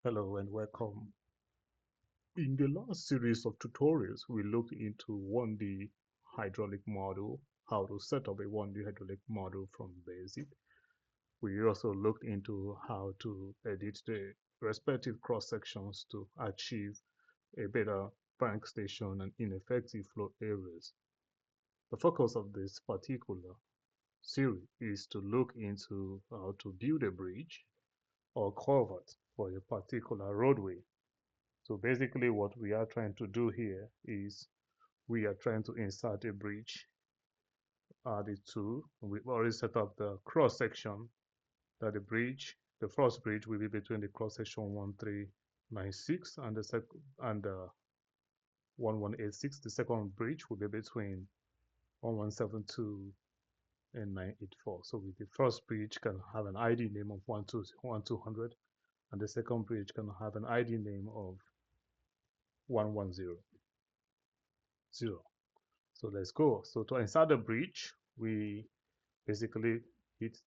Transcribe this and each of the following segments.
Hello and welcome. In the last series of tutorials, we looked into 1D hydraulic model, how to set up a 1D hydraulic model from basic. We also looked into how to edit the respective cross sections to achieve a better bank station and ineffective flow areas. The focus of this particular series is to look into how to build a bridge or culvert for a particular roadway. So basically what we are trying to do here is we are trying to insert a bridge, add it to, we've already set up the cross section that the first bridge will be between the cross section 1396 and the second and 1186. The second bridge will be between 1172 and 984. So with the first bridge can have an ID name of 1200 and the second bridge can have an ID name of 1100. So let's go. So to insert the bridge, we basically hit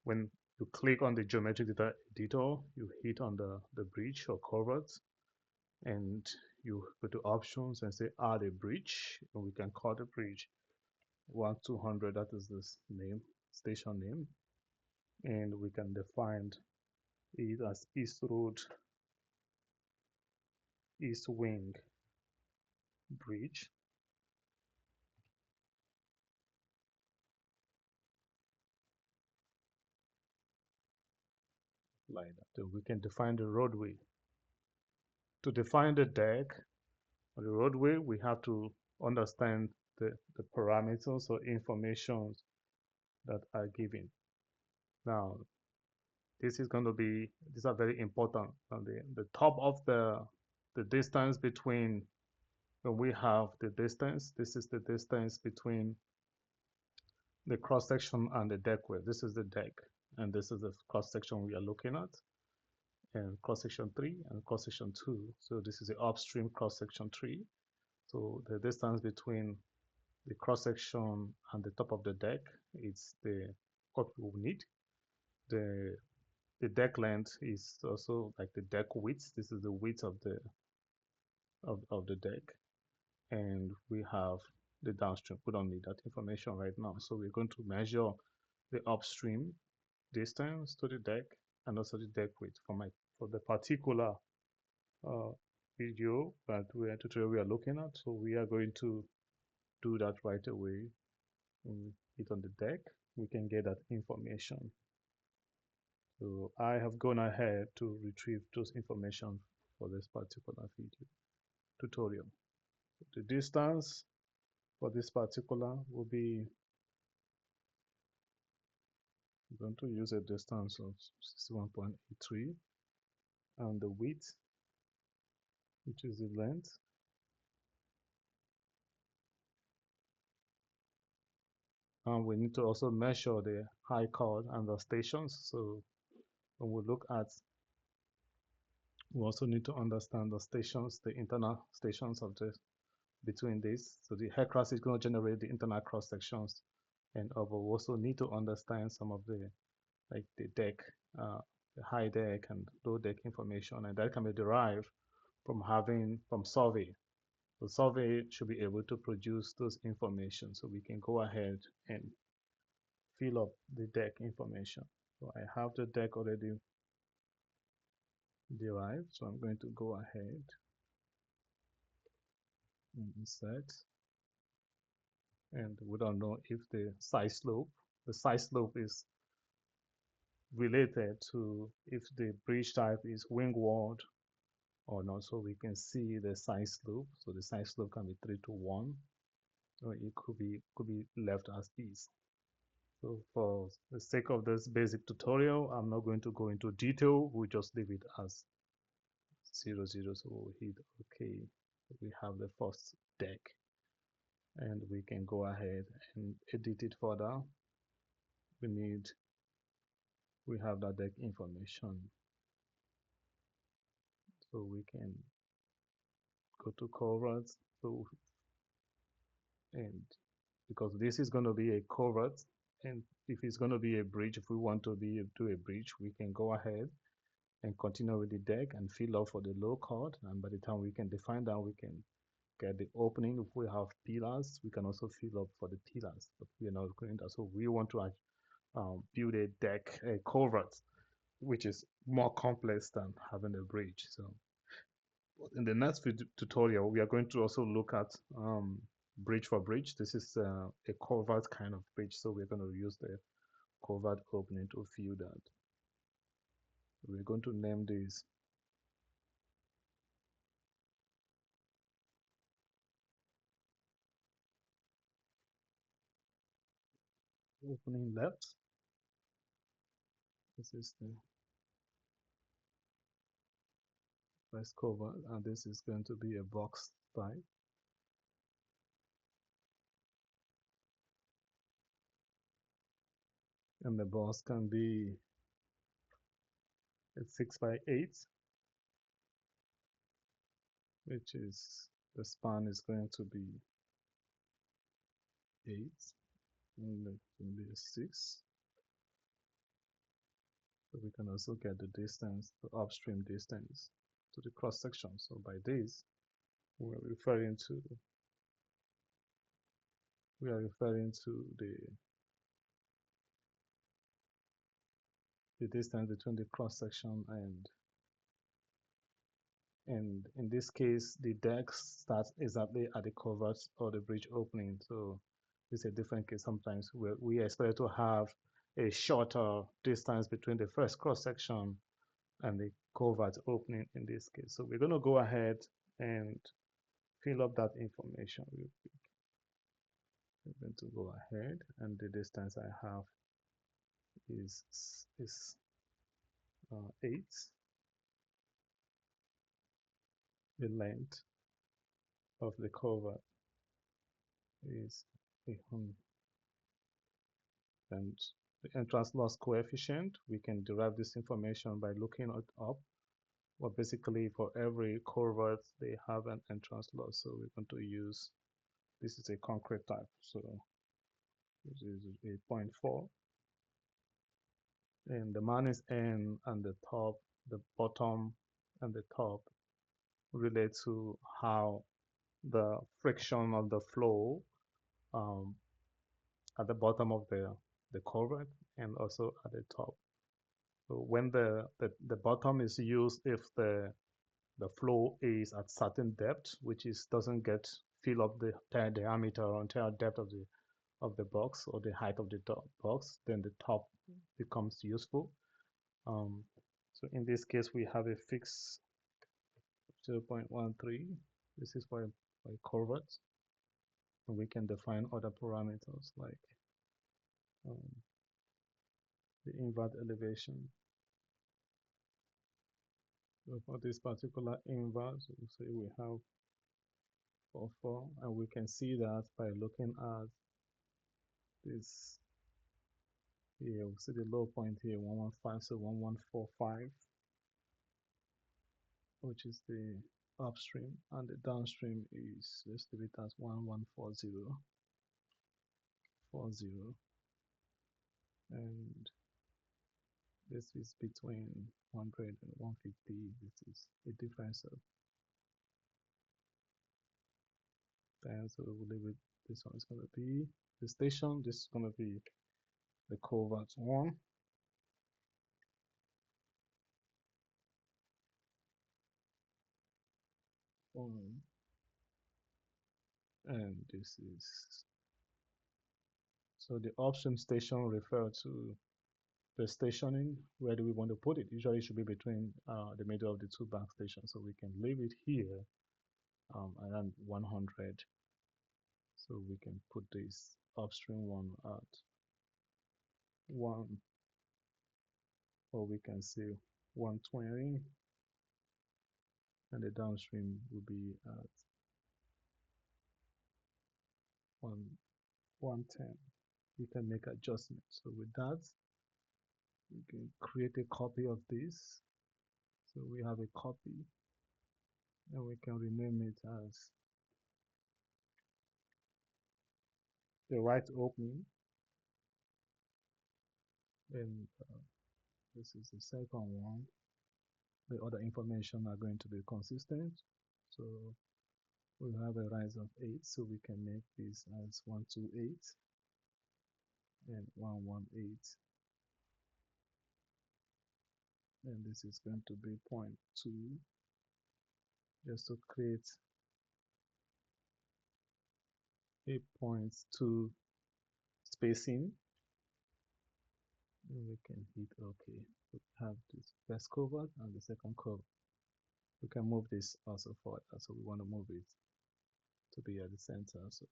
when you click on the geometric data editor, you hit on the bridge or culvert, and you go to options and say add a bridge, and we can call the bridge 1200, that is this name, station name, and we can define it as East Road, East Wing Bridge. Like that. Then we can define the roadway. To define the deck on the roadway, we have to understand the parameters or information that are given. Now, these are very important. On the top of the distance between, when we have the distance, this is the distance between the cross section and the deck width. This is the deck, and this is the cross section we are looking at, and cross section 3 and cross section 2. So this is the upstream cross section 3. So the distance between the cross section and the top of the deck is what we will need. The deck length is also like the deck width. This is the width of the deck, and we have the downstream. We don't need that information right now, so we're going to measure the upstream distance to the deck and also the deck width for the particular uh, tutorial we are looking at. So we are going to do that right away. When we hit on the deck, we can get that information. So I have gone ahead to retrieve those information for this particular video tutorial. The distance for this particular will be, I'm going to use a distance of 61.83, and the width, which is the length, and we need to also measure the high chord and the stations. So when we look at, we also need to understand the stations, the internal stations of the between this. So the HECRAS is going to generate the internal cross sections, and we also need to understand some of the like the deck, the high deck and low deck information, and that can be derived from survey. The survey should be able to produce those information, so we can go ahead and fill up the deck information. So I have the deck already derived, so I'm going to go ahead and insert, and we don't know if the side slope is related to if the bridge type is wingward or not. So we can see the side slope. So the side slope can be 3:1, or it could be left as is. So for the sake of this basic tutorial, I'm not going to go into detail. We'll just leave it as 0, 0. So we'll hit OK. We have the first deck, and we can go ahead and edit it further. We have that deck information, so we can go to culvert. So, and because this is going to be a culvert, and if it's going to be a bridge, if we want to do a bridge, we can go ahead and continue with the deck and fill up for the low chord. And by the time we can define that, we can get the opening. If we have pillars, we can also fill up for the pillars, but we are not going to. So we want to build a deck, a culvert, which is more complex than having a bridge. So in the next tutorial, we are going to also look at bridge for bridge. This is a culvert kind of bridge, so we're going to use the culvert opening to fill that. We're going to name this opening left. This is the first culvert, and this is going to be a box type. And the box can be a 6x8, which is the span is going to be 8, and it can be a 6. So we can also get the distance, the upstream distance to the cross section. So by this, we are referring to the distance between the cross section and in this case the deck starts exactly at the culvert or the bridge opening. So it's a different case. Sometimes we expect to have a shorter distance between the first cross section and the culvert opening in this case. So we're going to go ahead and fill up that information real quick. I'm going to go ahead, and the distance I have is 8. The length of the culvert is 800, and the entrance loss coefficient, we can derive this information by looking it up. Well, basically for every culvert they have an entrance loss, so we're going to use, this is a concrete type, so this is 8.4, and the Manningh's-N and the top, the bottom and the top relate to how the friction of the flow um, at the bottom of the culvert and also at the top. So when the bottom is used if the flow is at certain depth, which is doesn't get fill up the entire diameter or entire depth of the box or the height of the box, then the top becomes useful. So in this case, we have a fixed 0.13. This is for culvert, and we can define other parameters like um, the invert elevation. So for this particular invert, we say we have 4, and we can see that by looking at this here. We see the low point here, 115, so 1145, which is the upstream, and the downstream is, let's leave it as 1140, and this is between 100 and 150. This is a difference of 10, so we'll leave it. This one is going to be the station. This is going to be the culvert 1. And this is, so the upstream station refer to the stationing. Where do we want to put it? Usually it should be between the middle of the two bank stations, so we can leave it here around 100. So we can put this upstream one at 1, or we can say 120, and the downstream will be at 110. We can make adjustments. So with that, we can create a copy of this. So we have a copy, and we can rename it as the right opening, and this is the second one, the other information are going to be consistent. So we have a rise of 8, so we can make this as 128 and 118, and this is going to be 0.2, just to create a 0.2 spacing, and we can hit OK. We have this first covert and the second covert. We can move this also forward, so we want to move it to be at the center. So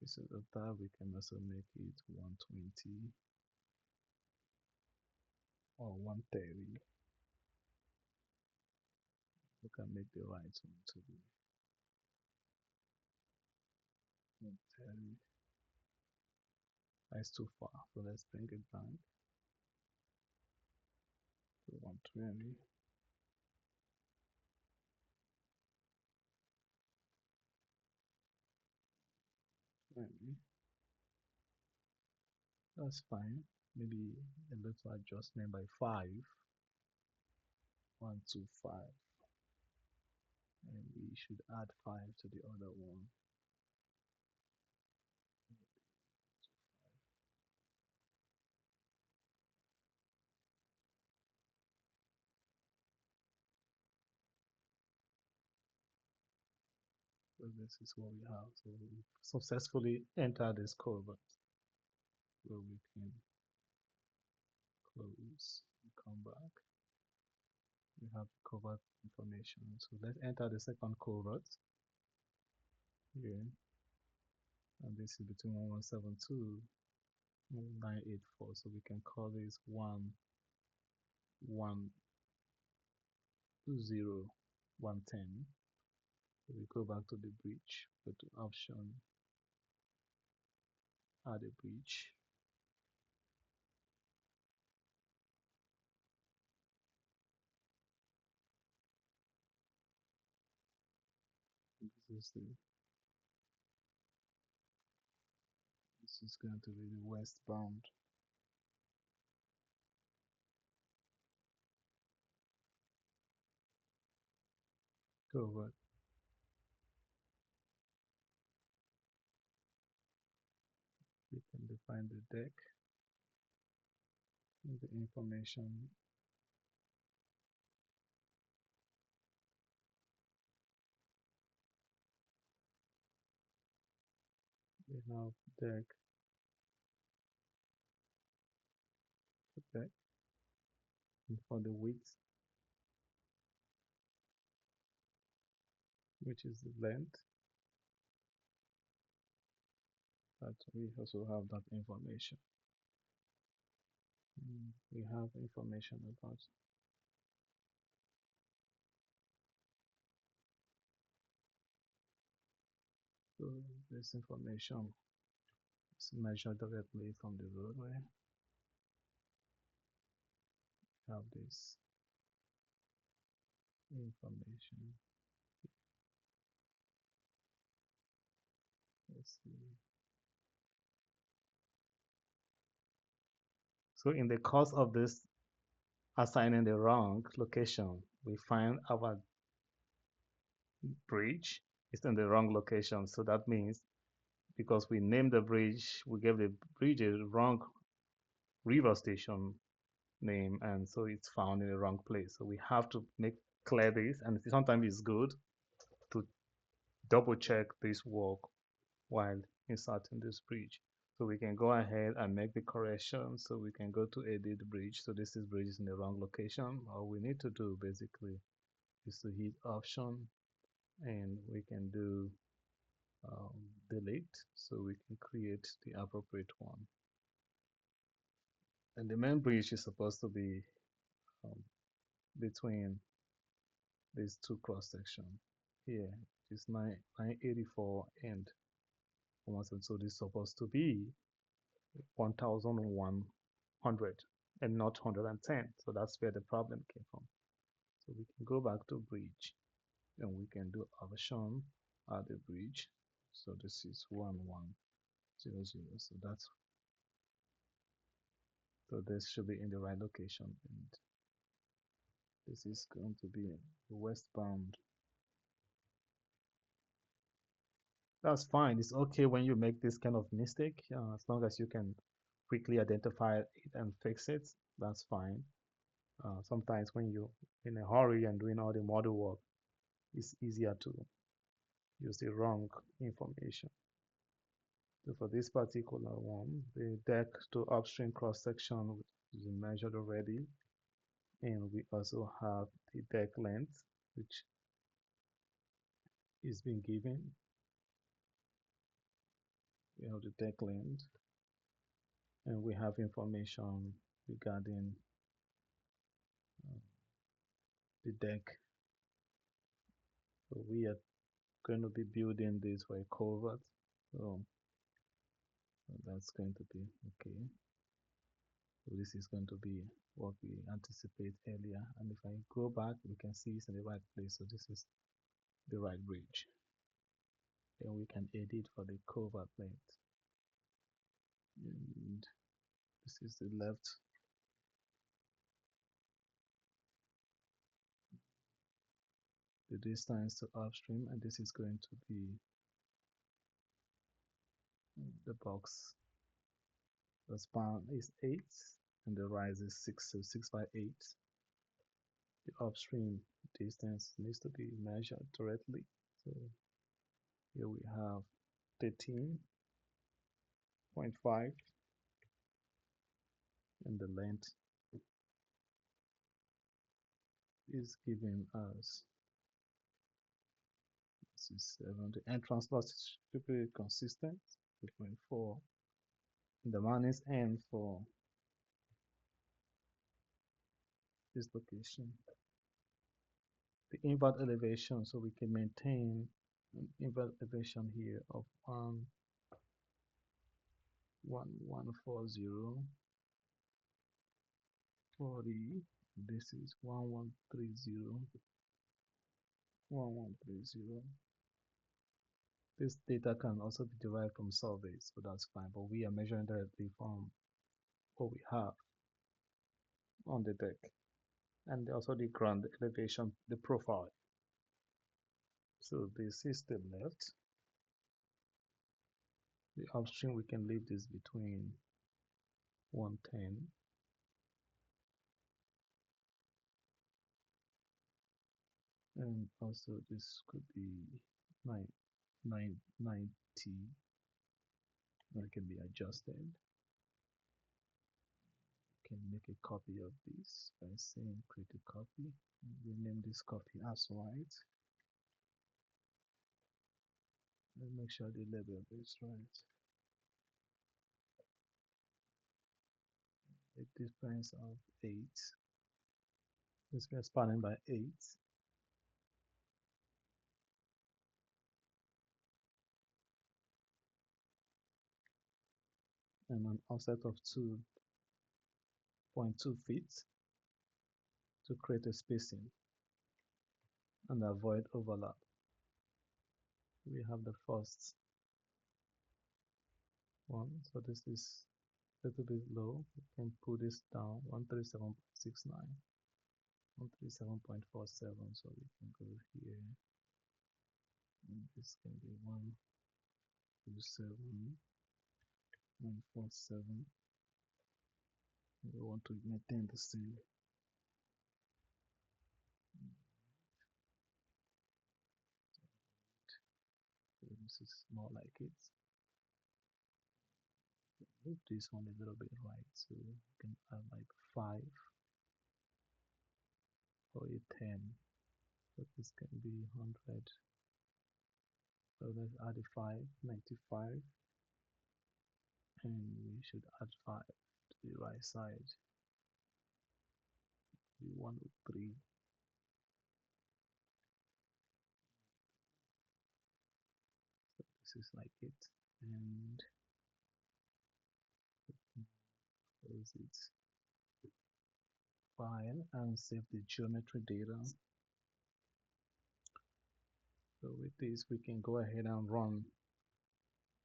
instead of that, we can also make it 120 or 130. We can make the right one to be 130. That's too far, so let's bring it back to 120. That's fine. Maybe a little adjustment by 5. 125. And we should add 5 to the other one. So this is what we have. So we successfully enter this covert. So we can close and come back. We have covert information. So let's enter the second covert here. And this is between 1172 and 984. So we can call this 110. So we go back to the bridge, go to option, add a bridge. This is going to be the westbound. Culvert. We can define the deck and the information. We have deck, and for the width, which is the length, that we also have that information. We have information about so this information is measured directly from the roadway. We have this information. Let's see. So in the course of this assigning the wrong location, we find our bridge is in the wrong location. So that means because we named the bridge, we gave the bridge a wrong river station name, and so it's found in the wrong place. So we have to make clear this, and sometimes it's good to double check this work while inserting this bridge. So we can go ahead and make the correction. So we can go to edit bridge. So this is bridge is in the wrong location. All we need to do basically is to hit option, and we can do delete, so we can create the appropriate one. And the main bridge is supposed to be between these two cross sections. Here is 984 and 1, so this is supposed to be 1100 and not 110. So that's where the problem came from. So we can go back to bridge, and we can do option, add a bridge. So this is 1100. So this should be in the right location. And This is going to be westbound. That's fine. It's okay when you make this kind of mistake, as long as you can quickly identify it and fix it. That's fine. Sometimes when you're in a hurry and doing all the model work, it's easier to use the wrong information. So for this particular one, the deck to upstream cross section is measured already, and we also have the deck length, which is being given. We have the deck length, and we have information regarding the deck. So we are going to be building this for a culvert. So that's going to be okay. So this is going to be what we anticipate earlier. And if I go back, we can see it's in the right place. So this is the right bridge. Then we can edit for the culvert length. And this is the left. The distance to upstream, and this is going to be the box. The span is 8 and the rise is 6, so 6 by 8. The upstream distance needs to be measured directly. So here we have 13.5, and the length is given as this is 7. The entrance loss should be consistent, 2.4. And the MANNING'S-N for this location. The invert elevation, so we can maintain an invert elevation here of 1140 40. This is 1130. This data can also be derived from surveys, so that's fine, but we are measuring directly from what we have on the deck, and also the ground elevation, the profile. So this is the left. The upstream, we can leave this between 110 and also this could be 990. That can be adjusted. Can make a copy of this by saying create a copy. We name this copy as white, and make sure the label is right. A difference of 8. This we are spanning by 8. And an offset of 2.2 feet to create a spacing and avoid overlap. We have the first one, so this is a little bit low. We can pull this down 137.69, 137.47, so we can go here, and this can be 127, 147. We want to maintain the same. So this is more like it. Move this one a little bit right, so we can add like 5 or a 10. So this can be 100. So let's add a 5, 95, and we should add 5 to the right side. We 103. So this is like it, and close it. File and save the geometry data. So with this, we can go ahead and run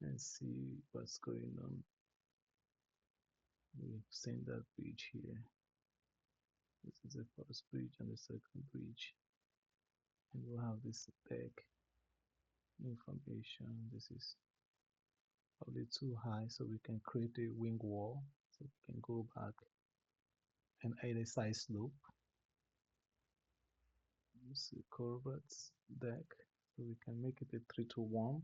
and see what's going on. We've seen that bridge here. This is the first bridge and the second bridge, and we'll have this deck information. This is probably too high, so we can create a wing wall. So we can go back and add a side slope. Use the Culvert deck, so we can make it a 3-to-1.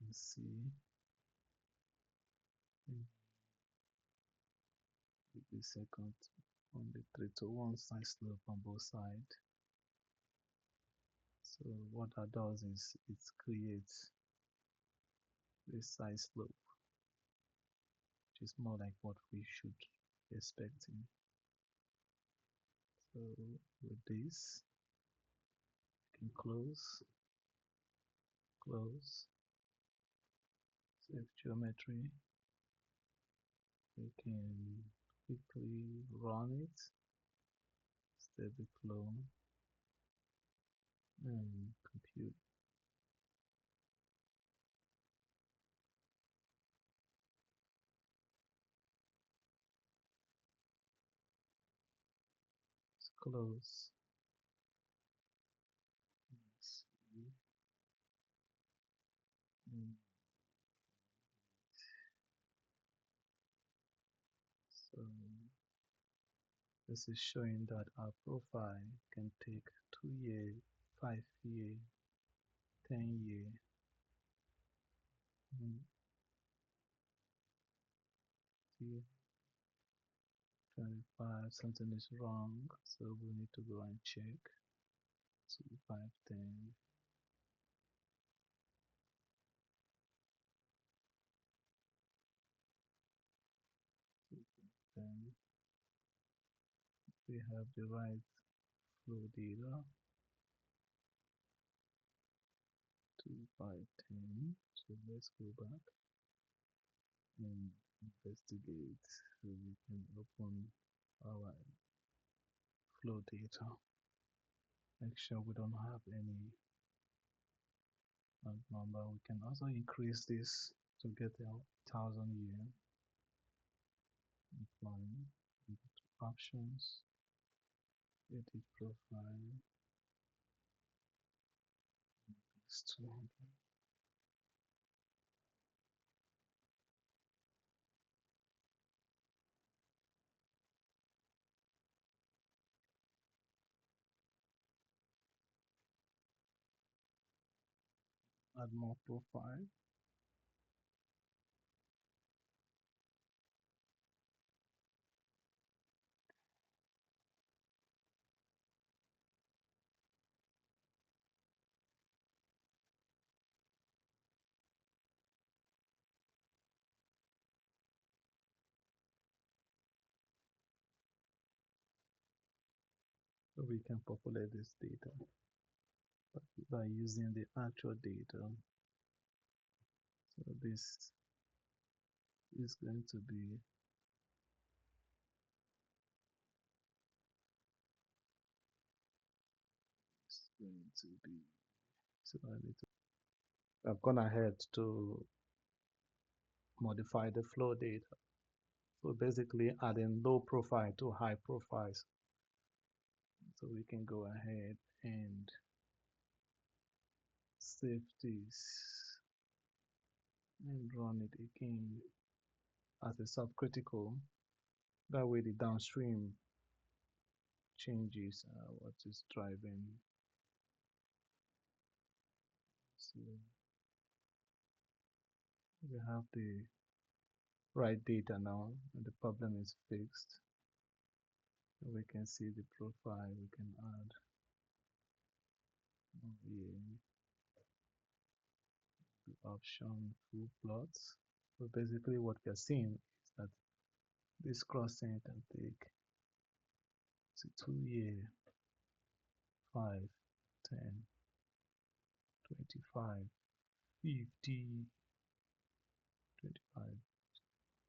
Let's see. The second on the 3-to-1 side slope on both sides. So what that does is it creates this side slope, which is more like what we should be expecting. So with this, we can close, save geometry. We can quickly run it, save the clone, and compute. Let's close. Let's see. So this is showing that our profile can take 2 years, 5 years, 10 years. 25, something is wrong, so we need to go and check. 2, 5, 10. Then we have the right flow data. 2, 5, 10. So let's go back and investigate. So we can open our flow data. Make sure we don't have any number. We can also increase this to get a 1,000 year. Apply options, edit profile. It's 200. Add more profile. So we can populate this data by using the actual data. So this is going to be so I've gone ahead to modify the flow data. So basically adding low profile to high profiles. So we can go ahead and save this and run it again as a subcritical. That way the downstream changes what is driving. So we have the right data now and the problem is fixed. We can see the profile, we can add the option full plots. So basically what we are seeing is that this crossing can take 2 year, 5, 10, 25, 50, 25,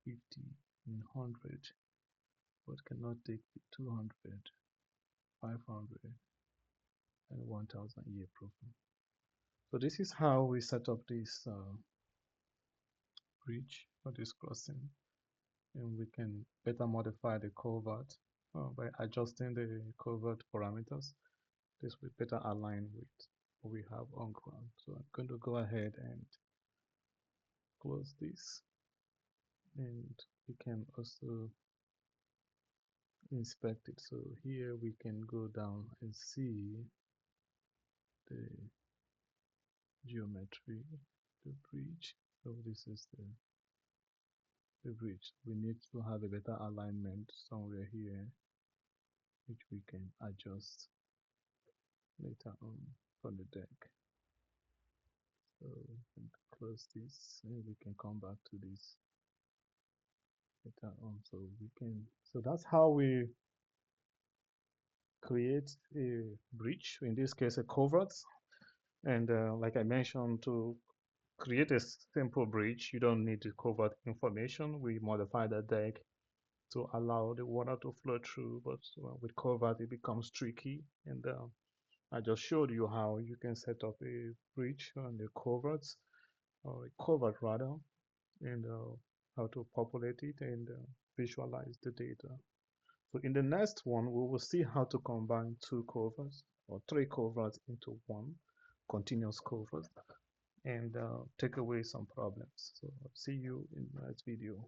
50, and 100, but cannot take the 200, 500, and 1,000 year profile. So this is how we set up this bridge for this crossing, and we can better modify the culvert by adjusting the Culvert parameters. This will better align with what we have on ground. So I'm going to go ahead and close this, and we can also inspect it. So here we can go down and see the geometry, the bridge. So this is the bridge. We need to have a better alignment somewhere here, which we can adjust later on from the deck. So we can close this and we can come back to this later on. So that's how we create a bridge, in this case a culvert. And like I mentioned, to create a simple bridge, you don't need the culvert information. We modify the deck to allow the water to flow through, but with culvert it becomes tricky. And I just showed you how you can set up a bridge on the culverts, or a culvert rather, and how to populate it and visualize the data. So in the next one, we will see how to combine two culverts or three culverts into one continuous culvert and take away some problems. So I'll see you in the next video.